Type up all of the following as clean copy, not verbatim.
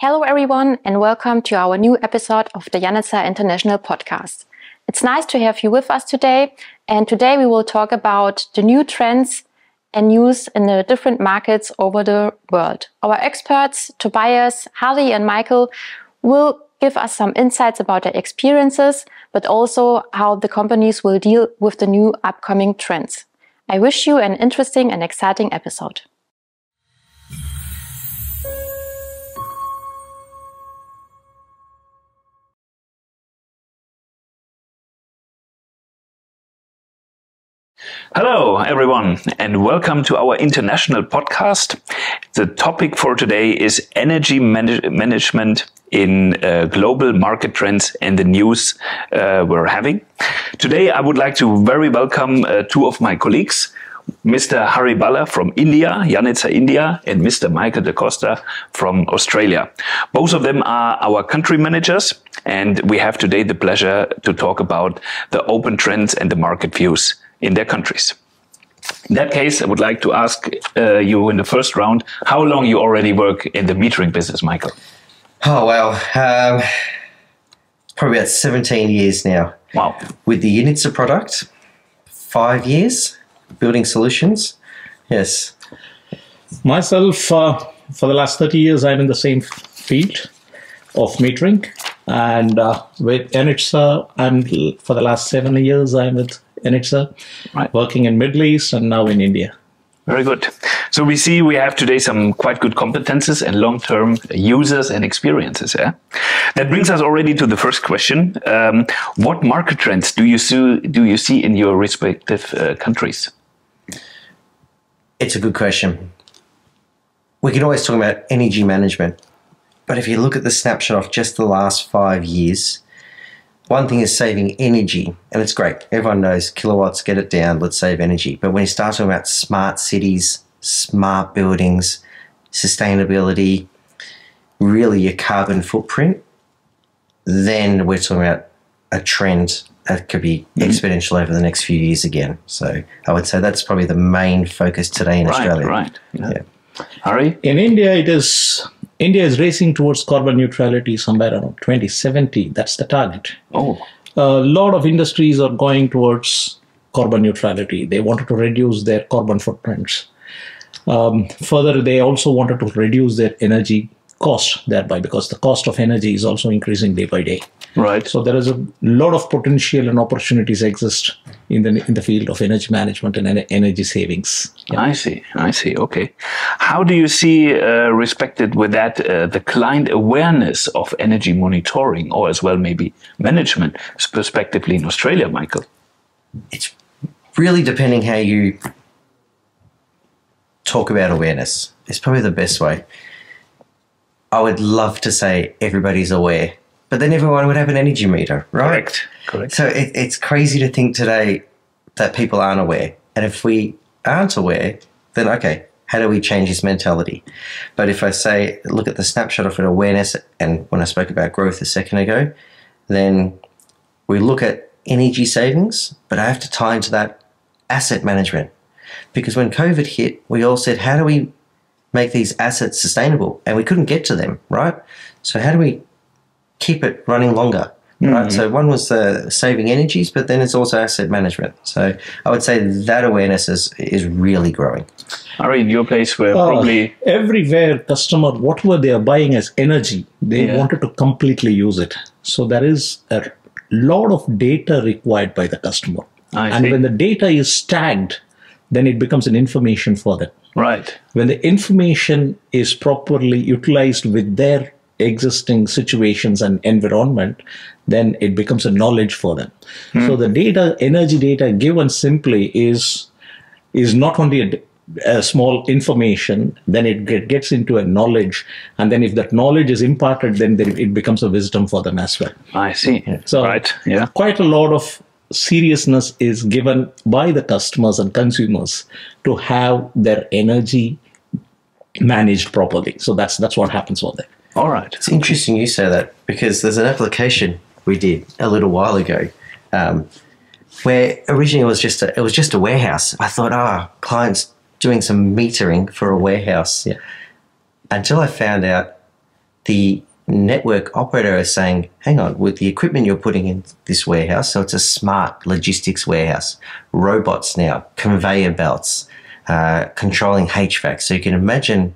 Hello everyone and welcome to our new episode of the Janitza International Podcast. It's nice to have you with us today, and today we will talk about the new trends and news in the different markets over the world. Our experts, Tobias, Harry and Michael, will give us some insights about their experiences, but also how the companies will deal with the new upcoming trends. I wish you an interesting and exciting episode. Hello, everyone, and welcome to our international podcast. The topic for today is energy management in global market trends and the news we're having. Today, I would like to very welcome two of my colleagues, Mr. Harry Balla from India, Janitza, India, and Mr. Michael Da Costa from Australia. Both of them are our country managers, and we have today the pleasure to talk about the open trends and the market views in their countries. In that case, I would like to ask you in the first round, how long you already work in the metering business, Michael? Oh, well, probably about 17 years now. Wow. With the Janitza product, 5 years, building solutions, yes. Myself, for the last 30 years, I'm in the same field of metering. And with Janitza, for the last 7 years, I'm with Janitza, right, working in Middle East and now in India. Very good. So we see we have today some quite good competences and long-term users and experiences. Yeah, that brings us already to the first question. What market trends do you see in your respective countries? It's a good question. We can always talk about energy management, but if you look at the snapshot of just the last 5 years, one thing is saving energy, and it's great. Everyone knows kilowatts, get it down, let's save energy. But when you start talking about smart cities, smart buildings, sustainability, really your carbon footprint, then we're talking about a trend that could be exponential over the next few years again. So I would say that's probably the main focus today in Australia. Right. Yeah. Harry? In India, India is racing towards carbon neutrality somewhere around 2070. That's the target. Oh. A lot of industries are going towards carbon neutrality. They wanted to reduce their carbon footprints. Further, they also wanted to reduce their energy cost thereby, because the cost of energy is also increasing day by day. Right. So there is a lot of potential and opportunities exist in the field of energy management and energy savings. Yeah. I see. Okay. How do you see, respected with that, the client awareness of energy monitoring, or as well maybe management, prospectively in Australia, Michael? It's really depending how you talk about awareness. It's probably the best way. I would love to say everybody's aware, but then everyone would have an energy meter, right? Correct. So it's crazy to think today that people aren't aware. And if we aren't aware, then okay, how do we change this mentality? But if I say, look at the snapshot of an awareness, and when I spoke about growth a second ago, then we look at energy savings, but I have to tie into that asset management. Because when COVID hit, we all said, how do we make these assets sustainable? And we couldn't get to them, right? So how do we keep it running longer, right? So one was saving energies, but then it's also asset management. So I would say that awareness is really growing. Ari, in your place where probably... Everywhere customer, whatever they are buying as energy, they wanted to completely use it. So there is a lot of data required by the customer. And when the data is tagged, then it becomes an information for them. Right. When the information is properly utilized with their existing situations and environment, then it becomes a knowledge for them. So the data, energy data given simply is not only a small information, then it gets into a knowledge. And then if that knowledge is imparted, then it becomes a wisdom for them as well. I see. So quite a lot of seriousness is given by the customers and consumers to have their energy managed properly. So that's what happens for them. All right. It's interesting you say that, because there's an application we did a little while ago where originally it was just a warehouse. I thought, clients doing some metering for a warehouse. Yeah. Until I found out the network operator is saying, hang on, with the equipment you're putting in this warehouse, so it's a smart logistics warehouse, robots now, conveyor belts, controlling HVAC. So you can imagine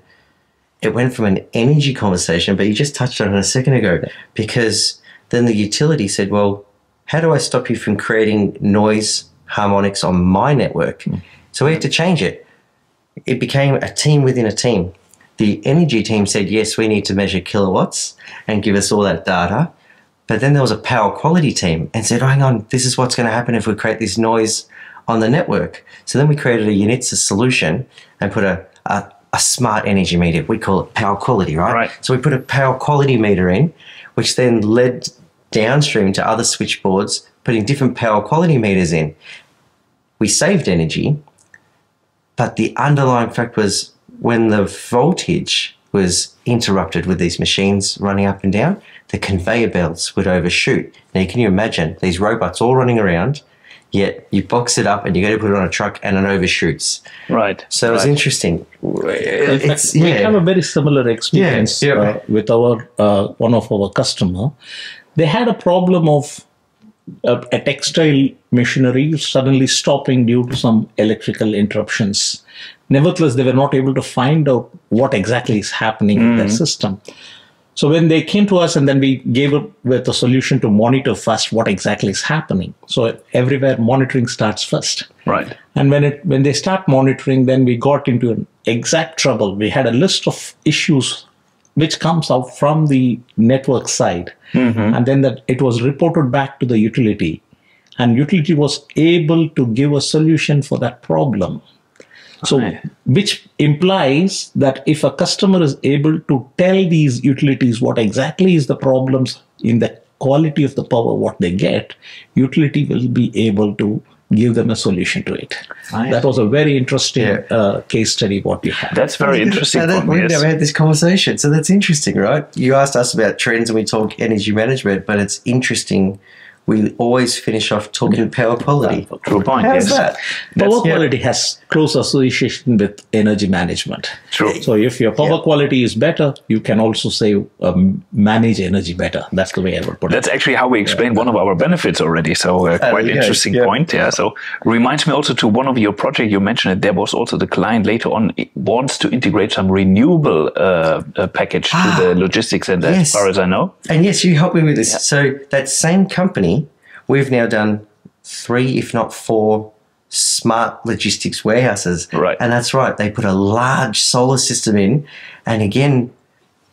it went from an energy conversation, but you just touched on it a second ago, because then the utility said, well, how do I stop you from creating noise harmonics on my network? So we had to change it. It became a team within a team. The energy team said, yes, we need to measure kilowatts and give us all that data. But then there was a power quality team and said, oh, hang on, this is what's going to happen if we create this noise on the network. So then we created a Janitza solution and put a smart energy meter. We call it power quality, right? So we put a power quality meter in, which then led downstream to other switchboards, putting different power quality meters in. We saved energy, but the underlying fact was when the voltage was interrupted with these machines running up and down, the conveyor belts would overshoot. Now, can you imagine these robots all running around, yet you box it up and you go to put it on a truck and it overshoots. Right. So it's interesting. In fact, we have a very similar experience with our one of our customer. They had a problem of a textile machinery suddenly stopping due to some electrical interruptions. Nevertheless, they were not able to find out what exactly is happening in their system. So when they came to us, and then we gave up with a solution to monitor first what exactly is happening. So everywhere monitoring starts first. Right. And when they start monitoring, then we got into an exact trouble. We had a list of issues which comes out from the network side. And then that it was reported back to the utility. And utility was able to give a solution for that problem. So, which implies that if a customer is able to tell these utilities what exactly is the problems in the quality of the power, what they get, utility will be able to give them a solution to it. That was a very interesting case study what you had. That's very interesting. We've never had this conversation, so that's interesting, right? You asked us about trends and we talk energy management, but it's interesting. We always finish off talking power quality. True point. How's that? Power quality has close association with energy management. True. So if your power quality is better, you can also say manage energy better. That's the way I would put it. That's actually how we explain one of our benefits already. So quite interesting point. Yeah. So reminds me also to one of your projects you mentioned it. There was also the client later on wants to integrate some renewable package to the logistics center, as far as I know. And yes, you helped me with this. So that same company, we've now done 3, if not 4, smart logistics warehouses. Right. And that's right. They put a large solar system in. And again,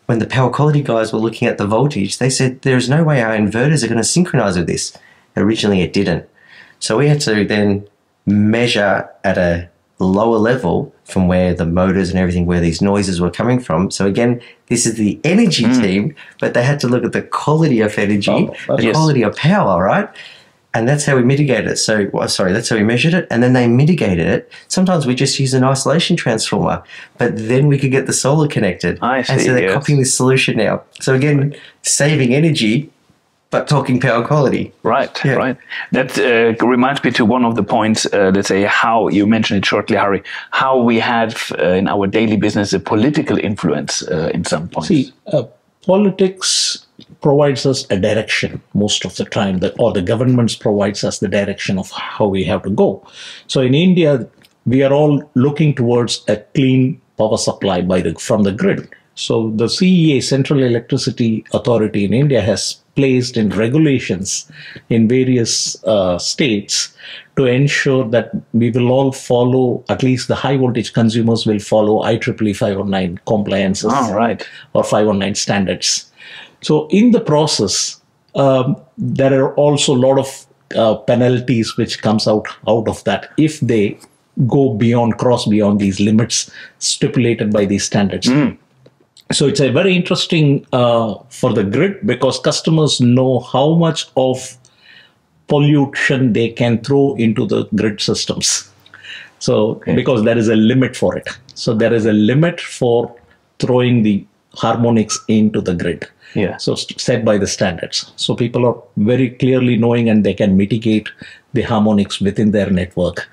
when the power quality guys were looking at the voltage, they said, there's no way our inverters are going to synchronize with this. Originally, it didn't. So we had to then measure at a lower level from where the motors and everything, where these noises were coming from. So again, this is the energy team, but they had to look at the quality of energy, the quality of power, right? And that's how we mitigated it. So, that's how we measured it. And then they mitigated it. Sometimes we just use an isolation transformer, but then we could get the solar connected. I see, and so they're copying this solution now. So again, saving energy, but talking power quality. Right. That reminds me to one of the points, let's say how, you mentioned it shortly, Harry, how we have in our daily business a political influence in some points. See, politics provides us a direction most of the time, or the governments provides us the direction of how we have to go. So in India, we are all looking towards a clean power supply from the grid. So the CEA, Central Electricity Authority in India, has placed in regulations in various states to ensure that we will all follow, at least the high voltage consumers will follow IEEE 509 compliances or 509 standards. So in the process, there are also a lot of penalties which comes out of that if they go cross beyond these limits stipulated by these standards. So it's a very interesting for the grid, because customers know how much of pollution they can throw into the grid systems. So because there is a limit for it. So there is a limit for throwing the harmonics into the grid. So set by the standards. So people are very clearly knowing, and they can mitigate the harmonics within their network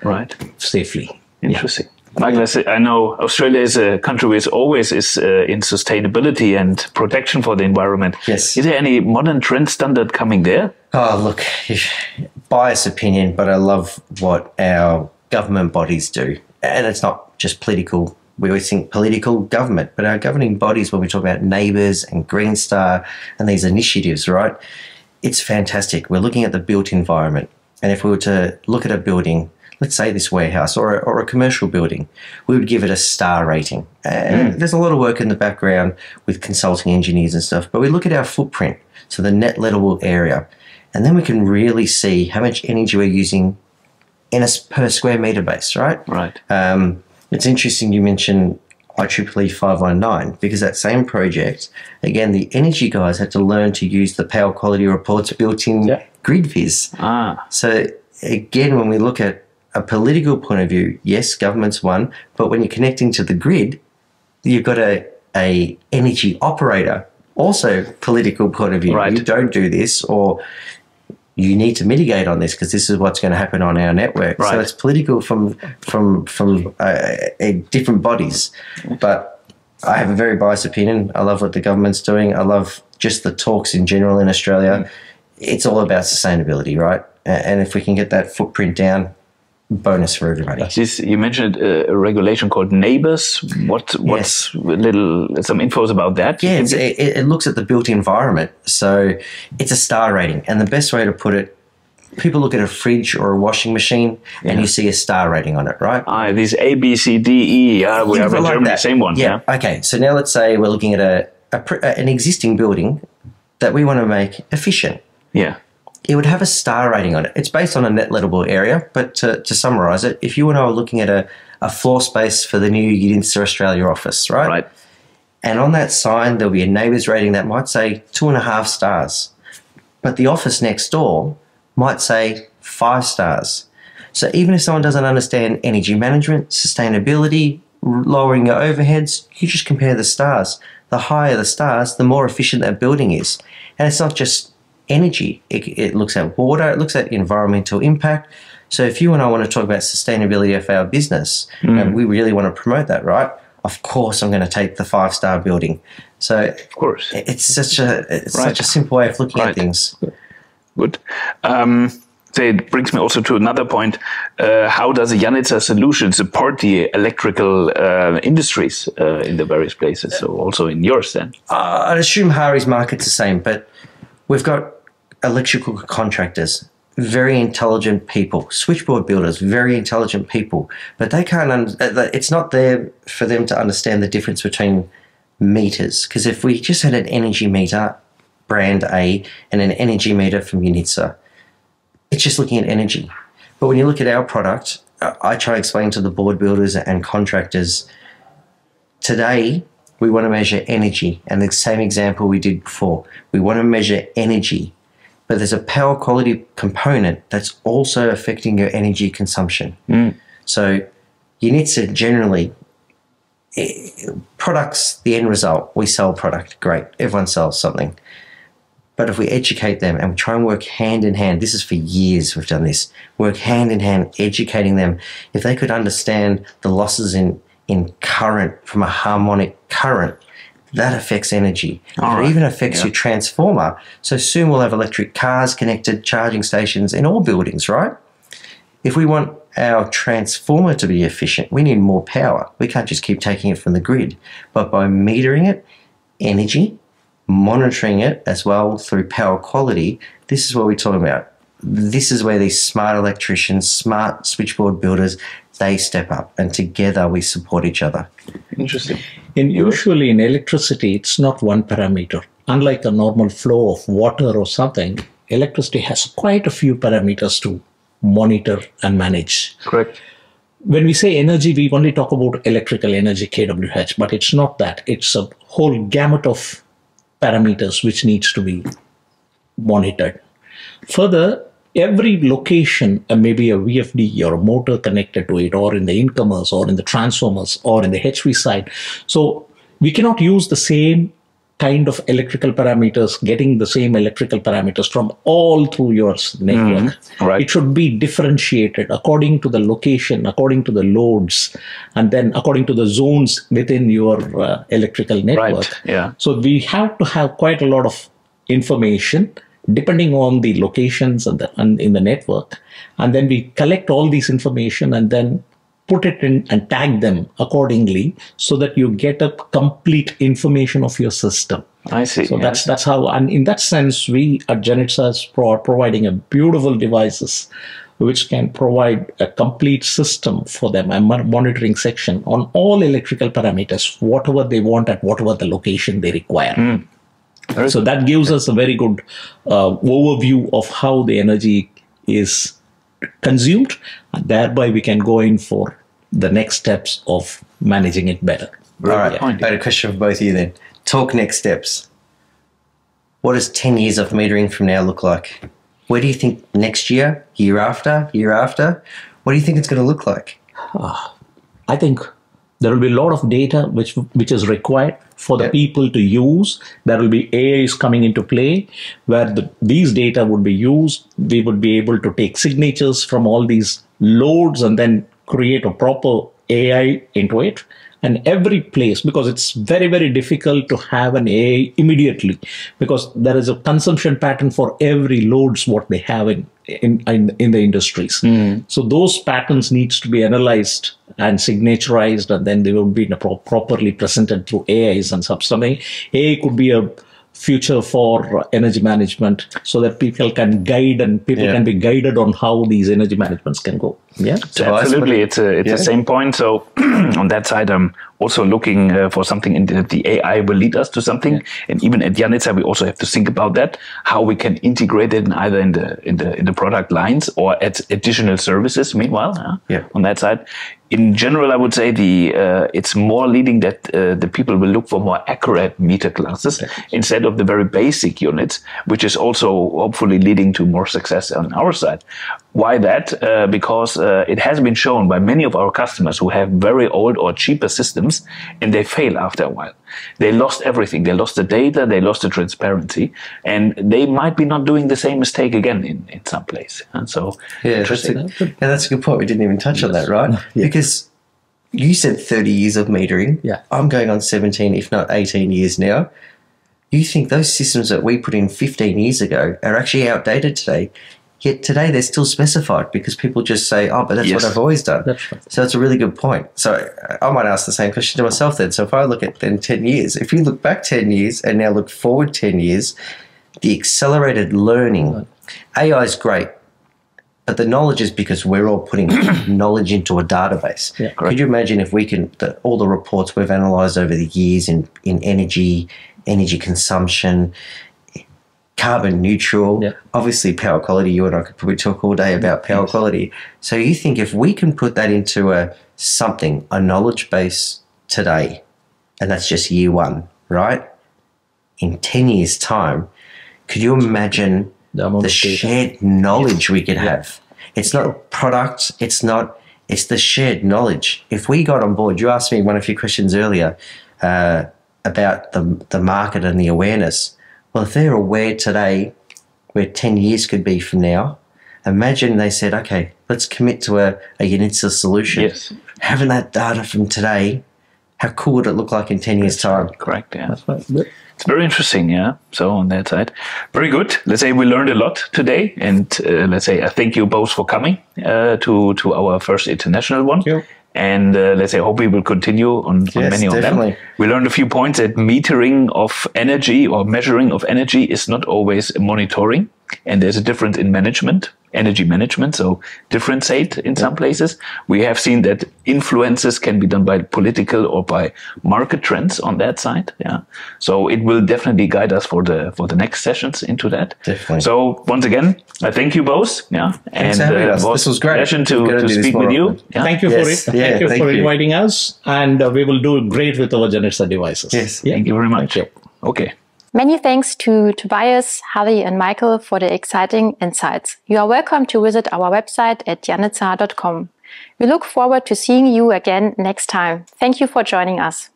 safely. Interesting. Douglas, I know Australia is a country which always is in sustainability and protection for the environment. Yes. Is there any modern trend standard coming there? Oh, look, biased opinion, but I love what our government bodies do. And it's not just political. We always think political government, but our governing bodies, when we talk about Neighbours and Green Star and these initiatives, right? It's fantastic. We're looking at the built environment. And if we were to look at a building, let's say this warehouse or a commercial building, we would give it a star rating. And there's a lot of work in the background with consulting engineers and stuff, but we look at our footprint, so the net lettable area, and then we can really see how much energy we're using in a per square meter base, right? Right. It's interesting you mentioned IEEE 519 because that same project, again, the energy guys had to learn to use the power quality reports built in GridViz. So again, when we look at a political point of view, yes, government's one, but when you're connecting to the grid, you've got a energy operator, also political point of view. Right. You don't do this, or you need to mitigate on this because this is what's going to happen on our network. Right. So it's political from different bodies. But I have a very biased opinion. I love what the government's doing. I love just the talks in general in Australia. It's all about sustainability, right? And if we can get that footprint down, bonus for everybody. You mentioned a regulation called Neighbours. What's some infos about that? Yeah, it looks at the built environment. So it's a star rating. And the best way to put it, people look at a fridge or a washing machine and you see a star rating on it, right? These A, B, C, D, E. We have in Germany, same one. Yeah. Okay. So now let's say we're looking at an existing building that we want to make efficient. Yeah. It would have a star rating on it. It's based on a net lettable area, but to summarise it, if you and I were looking at a floor space for the new Janitza Australia office, right? Right. And on that sign, there'll be a neighbours rating that might say 2.5 stars. But the office next door might say 5 stars. So even if someone doesn't understand energy management, sustainability, lowering your overheads, you just compare the stars. The higher the stars, the more efficient that building is. And it's not just energy. It looks at water, it looks at environmental impact. So if you and I want to talk about sustainability of our business, and we really want to promote that, right? Of course, I'm going to take the 5-star building. So of course, it's such a simple way of looking at things. Good. So it brings me also to another point. How does the Janitza solution support the electrical industries in the various places? So also in yours then? I'd assume Hari's market's the same, but we've got electrical contractors, very intelligent people, switchboard builders, very intelligent people, but they can't. It's not there for them to understand the difference between meters. Because if we just had an energy meter, brand A, and an energy meter from Janitza, it's just looking at energy. But when you look at our product, I try to explain to the board builders and contractors, today we want to measure energy. And the same example we did before, we want to measure energy, but there's a power quality component that's also affecting your energy consumption. So Janitza generally, products, the end result, we sell product, great, everyone sells something. But if we educate them and we try and work hand in hand, this is for years we've done this, work hand in hand, educating them. If they could understand the losses in current from a harmonic current, that affects energy. It even affects your transformer. So soon we'll have electric cars connected, charging stations in all buildings, right? If we want our transformer to be efficient, we need more power. We can't just keep taking it from the grid. But by metering it, energy, monitoring it as well through power quality, this is what we're talking about. This is where these smart electricians, smart switchboard builders, they step up, and together we support each other. Interesting. And usually in electricity, it's not one parameter. Unlike a normal flow of water or something, electricity has quite a few parameters to monitor and manage. Correct. When we say energy, we only talk about electrical energy, kWh, but it's not that. It's a whole gamut of parameters which needs to be monitored. Further, every location, maybe a VFD or a motor connected to it, or in the incomers, or in the transformers, or in the HV side. So we cannot use the same kind of electrical parameters, getting the same electrical parameters from all through your network. Right. It should be differentiated according to the location, according to the loads, and then according to the zones within your electrical network. Right. Yeah. So we have to have quite a lot of information depending on the locations and in the network. And then we collect all these information and then put it in and tag them accordingly so that you get a complete information of your system. I see. So that's how, and in that sense, we at Janitza are providing a beautiful devices which can provide a complete system for them, a monitoring section on all electrical parameters, whatever they want at whatever the location they require. So that gives us a very good overview of how the energy is consumed, and thereby we can go in for the next steps of managing it better. All right, I had a question for both of you then. Talk next steps. What does 10 years of metering from now look like? Where do you think next year, year after? What do you think it's going to look like? I think there will be a lot of data which is required for the people to use. There will be AIs coming into play where these data would be used. We would be able to take signatures from all these loads and then create a proper AI into it. And every place, because it's very, very difficult to have an AI immediately, because there is a consumption pattern for every loads what they have in the industries. So those patterns needs to be analyzed and signaturized, and then they will be properly presented through AIs and something. AI could be a future for energy management so that people can guide and people can be guided on how these energy managements can go. Yeah, so absolutely. It's the same point. So on that side, I'm also looking for something in the AI will lead us to something. And even at Janitza, we also have to think about that, how we can integrate it either in the product lines or at additional services. Meanwhile, on that side. In general, I would say it's more leading that the people will look for more accurate meter classes instead of the very basic units, which is also hopefully leading to more success on our side. Why that? Because it has been shown by many of our customers who have very old or cheaper systems, and they fail after a while. They lost everything. They lost the data. They lost the transparency, and they might be not doing the same mistake again in some place. And so, that's a good point. We didn't even touch on that, right? Because you said 30 years of metering. I'm going on 17, if not 18 years now. You think those systems that we put in 15 years ago are actually outdated today? Yet today they're still specified because people just say, oh, but that's what I've always done. So it's a really good point. So I might ask the same question to myself then. So if I look at then 10 years, if you look back 10 years and now look forward 10 years, the accelerated learning, AI is great, but the knowledge is because we're all putting knowledge into a database. Could you imagine if we can, all the reports we've analysed over the years in energy consumption, carbon neutral, obviously power quality, you and I could probably talk all day about power quality. So you think if we can put that into a knowledge base today, and that's just year one, right? In 10 years' time, could you imagine the shared knowledge we could have? It's not products, it's the shared knowledge. If we got on board, you asked me one of your questions earlier about the market and the awareness. Well, if they're aware today where 10 years could be from now, imagine they said, okay, let's commit to a Janitza solution. Having that data from today, how cool would it look like in 10 years' time? Correct, That's right. It's very interesting, So on that side, very good. Let's say we learned a lot today, and let's say I thank you both for coming to our first international one. And let's say, hope we will continue on many of them. We learned a few points that metering of energy or measuring of energy is not always monitoring. And there's a difference in energy management, so differentiate in some places. We have seen that influences can be done by political or by market trends on that side. So it will definitely guide us for the next sessions into that. So once again, I thank you both. And this was great. Pleasure to speak with you. Thank you for it. Thank you for inviting us, and we will do great with our Janitza devices. Thank you very much. Okay. Many thanks to Tobias, Harry and Michael for the exciting insights. You are welcome to visit our website at janitza.com. We look forward to seeing you again next time. Thank you for joining us.